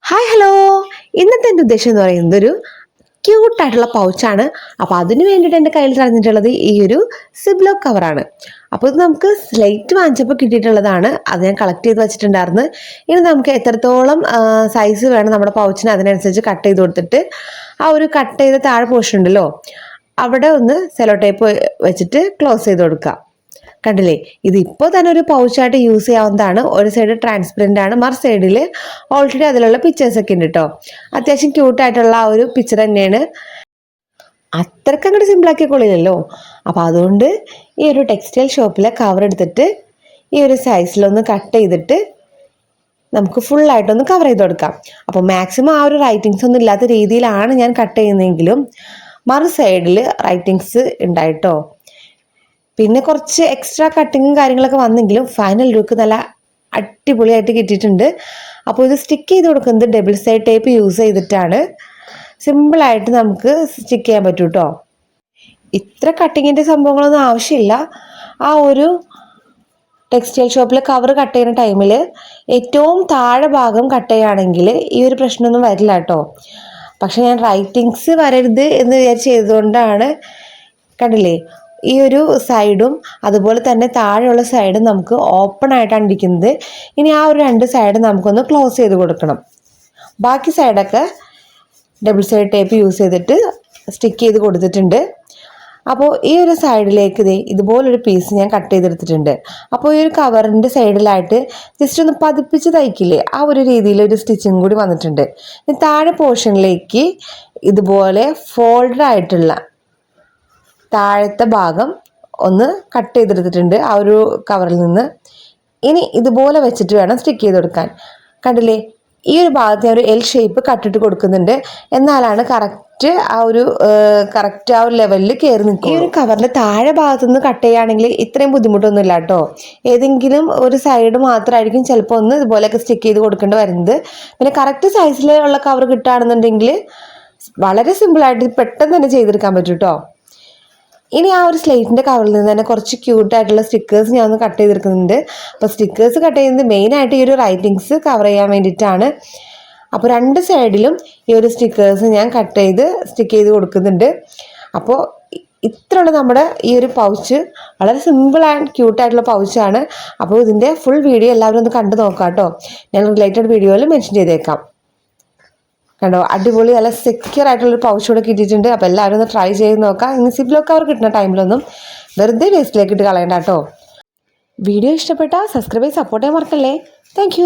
Hi hello. ഇന്നത്തെ എൻ്റെ ഉദ്ദേശം എന്ന് പറയുന്നത് ഒരു ക്യൂട്ടായിട്ടുള്ള പൗച്ചാണ്. അപ്പോൾ അതിന് വേണ്ടിയിട്ട് എൻ്റെ കയ്യിൽ തന്നിട്ടുള്ളത് ഈ ഒരു സിബ്ലോ കവറാണ്. അപ്പോൾ ഇത് നമുക്ക് സ്ലേറ്റ് വാങ്ങിച്ചപ്പോൾ കിട്ടിയിട്ടുള്ളതാണ്. അത് ഞാൻ കളക്ട് ചെയ്ത് വെച്ചിട്ടുണ്ടായിരുന്നു. ഇനി നമുക്ക് എത്രത്തോളം സൈസ് വേണം നമ്മുടെ പൗച്ചിന് അതിനനുസരിച്ച് കട്ട് ചെയ്ത് കൊടുത്തിട്ട് ആ ഒരു കട്ട് ചെയ്ത താഴെ പോർഷൻ ഉണ്ടല്ലോ അവിടെ ഒന്ന് സെലോ ടേപ്പ് വെച്ചിട്ട് ക്ലോസ് ചെയ്ത് കൊടുക്കുക. കണ്ടില്ലേ, ഇതിപ്പോൾ തന്നെ ഒരു പൗച്ചായിട്ട് യൂസ് ചെയ്യാവുന്നതാണ്. ഒരു സൈഡ് ട്രാൻസ്പെറൻ്റ് ആണ്, മറു സൈഡിൽ ഓൾറെഡി അതിലുള്ള പിക്ചേഴ്സൊക്കെ ഉണ്ട് കേട്ടോ. അത്യാവശ്യം ക്യൂട്ടായിട്ടുള്ള ആ ഒരു പിക്ചർ തന്നെയാണ്. അത്രയ്ക്ക് അങ്ങോട്ട് സിമ്പിളാക്കിയ കൊള്ളില്ലല്ലോ. അപ്പോൾ അതുകൊണ്ട് ഈ ഒരു ടെക്സ്റ്റൈൽ ഷോപ്പിലെ കവർ എടുത്തിട്ട് ഈ ഒരു സൈസിലൊന്ന് കട്ട് ചെയ്തിട്ട് നമുക്ക് ഫുള്ളായിട്ടൊന്ന് കവർ ചെയ്ത് കൊടുക്കാം. അപ്പോൾ മാക്സിമം ആ ഒരു റൈറ്റിങ്സ് ഒന്നും ഇല്ലാത്ത രീതിയിലാണ് ഞാൻ കട്ട് ചെയ്യുന്നതെങ്കിലും മറു സൈഡിൽ റൈറ്റിങ്സ് ഉണ്ടായിട്ടോ. പിന്നെ കുറച്ച് എക്സ്ട്രാ കട്ടിങ്ങും കാര്യങ്ങളൊക്കെ വന്നെങ്കിലും ഫൈനൽ ലുക്ക് നല്ല അടിപൊളിയായിട്ട് കിട്ടിയിട്ടുണ്ട്. അപ്പോൾ ഇത് സ്റ്റിക്ക് ചെയ്ത് കൊടുക്കുന്നത് ഡബിൾ സൈഡ് ടേപ്പ് യൂസ് ചെയ്തിട്ടാണ്. സിമ്പിളായിട്ട് നമുക്ക് സ്റ്റിക്ക് ചെയ്യാൻ പറ്റും കേട്ടോ. ഇത്ര കട്ടിങ്ങിൻ്റെ സംഭവങ്ങളൊന്നും ആവശ്യമില്ല. ആ ഒരു ടെക്സ്റ്റൈൽ ഷോപ്പിൽ കവർ കട്ട് ചെയ്യുന്ന ടൈമിൽ ഏറ്റവും താഴെ ഭാഗം കട്ട് ചെയ്യുകയാണെങ്കിൽ ഈ ഒരു പ്രശ്നമൊന്നും വരില്ല കേട്ടോ. പക്ഷെ ഞാൻ റൈറ്റിങ്സ് വരരുത് എന്ന് വിചാരിച്ച് ചെയ്തുകൊണ്ടാണ്. കണ്ടില്ലേ, ഈ ഒരു സൈഡും അതുപോലെ തന്നെ താഴെയുള്ള സൈഡും നമുക്ക് ഓപ്പൺ ആയിട്ടാണ് ഇരിക്കുന്നത്. ഇനി ആ ഒരു രണ്ട് സൈഡും നമുക്കൊന്ന് ക്ലോസ് ചെയ്ത് കൊടുക്കണം. ബാക്കി സൈഡൊക്കെ ഡബിൾ സൈഡ് ടേപ്പ് യൂസ് ചെയ്തിട്ട് സ്റ്റിക്ക് ചെയ്ത് കൊടുത്തിട്ടുണ്ട്. അപ്പോൾ ഈ ഒരു സൈഡിലേക്ക് ഇതുപോലൊരു പീസ് ഞാൻ കട്ട് ചെയ്തെടുത്തിട്ടുണ്ട്. അപ്പോൾ ഈ ഒരു കവറിൻ്റെ സൈഡിലായിട്ട് ജസ്റ്റ് ഒന്ന് പതിപ്പിച്ച് തയ്ക്കില്ലേ, ആ ഒരു രീതിയിൽ ഒരു സ്റ്റിച്ചിങ് കൂടി വന്നിട്ടുണ്ട്. താഴെ പോർഷനിലേക്ക് ഇതുപോലെ ഫോൾഡഡ് ആയിട്ടുള്ള താഴത്തെ ഭാഗം ഒന്ന് കട്ട് ചെയ്തെടുത്തിട്ടുണ്ട് ആ ഒരു കവറിൽ നിന്ന്. ഇനി ഇതുപോലെ വെച്ചിട്ട് വേണം സ്റ്റിക്ക് ചെയ്ത് കൊടുക്കാൻ. കണ്ടില്ലേ, ഈ ഒരു ഭാഗത്ത് ഞാൻ ഒരു എൽ ഷേപ്പ് കട്ടിട്ട് കൊടുക്കുന്നുണ്ട്. എന്നാലാണ് കറക്റ്റ് ആ ഒരു ലെവലിൽ കയറി നിൽക്കും. ഈ ഒരു കവറിൻ്റെ താഴെ ഭാഗത്തുനിന്ന് കട്ട് ചെയ്യുകയാണെങ്കിൽ ഇത്രയും ബുദ്ധിമുട്ടൊന്നും ഇല്ല കേട്ടോ. ഏതെങ്കിലും ഒരു സൈഡ് മാത്രമായിരിക്കും ചിലപ്പോൾ ഒന്ന് ഇതുപോലെയൊക്കെ സ്റ്റിക്ക് ചെയ്ത് കൊടുക്കേണ്ടി വരുന്നത്. പിന്നെ കറക്റ്റ് സൈസിലുള്ള കവർ കിട്ടുകയാണെന്നുണ്ടെങ്കിൽ വളരെ സിമ്പിളായിട്ട് പെട്ടെന്ന് തന്നെ ചെയ്തെടുക്കാൻ പറ്റും കേട്ടോ. ഇനി ആ ഒരു സ്ലേറ്റിൻ്റെ കവറിൽ നിന്ന് തന്നെ കുറച്ച് ക്യൂട്ടായിട്ടുള്ള സ്റ്റിക്കേഴ്സ് ഞാൻ ഒന്ന് കട്ട് ചെയ്തെടുക്കുന്നുണ്ട്. അപ്പോൾ സ്റ്റിക്കേഴ്സ് കട്ട് ചെയ്യുന്നത് മെയിനായിട്ട് ഈ ഒരു റൈറ്റിങ്സ് കവർ ചെയ്യാൻ വേണ്ടിയിട്ടാണ്. അപ്പോൾ രണ്ട് സൈഡിലും ഈ ഒരു സ്റ്റിക്കേഴ്സ് ഞാൻ കട്ട് ചെയ്ത് സ്റ്റിക്ക് ചെയ്ത് കൊടുക്കുന്നുണ്ട്. അപ്പോൾ ഇത്രയുള്ള നമ്മുടെ ഈ ഒരു പൗച്ച് വളരെ സിമ്പിൾ ആൻഡ് ക്യൂട്ടായിട്ടുള്ള പൗച്ചാണ്. അപ്പോൾ ഇതിൻ്റെ ഫുൾ വീഡിയോ എല്ലാവരും ഒന്ന് കണ്ടു നോക്കാം കേട്ടോ. ഞാൻ റിലേറ്റഡ് വീഡിയോയിൽ മെൻഷൻ ചെയ്തേക്കാം. കണ്ടോ, അടിപൊളി നല്ല സെക്യൂർ ആയിട്ടുള്ളൊരു പൗച്ച് കൂടെ കിട്ടിയിട്ടുണ്ട്. അപ്പോൾ എല്ലാവരും ഒന്ന് ട്രൈ ചെയ്ത് നോക്കാം. ഇനി സിബ്ലോ കവർ കിട്ടുന്ന ടൈമിലൊന്നും വെറുതെ വേസ്റ്റിലേക്ക് ഇട്ട് കളയണ്ട കേട്ടോ. വീഡിയോ ഇഷ്ടപ്പെട്ടാൽ സബ്സ്ക്രൈബ് ചെയ്ത് സപ്പോർട്ട് ചെയ്യാൻ മറക്കല്ലേ. താങ്ക്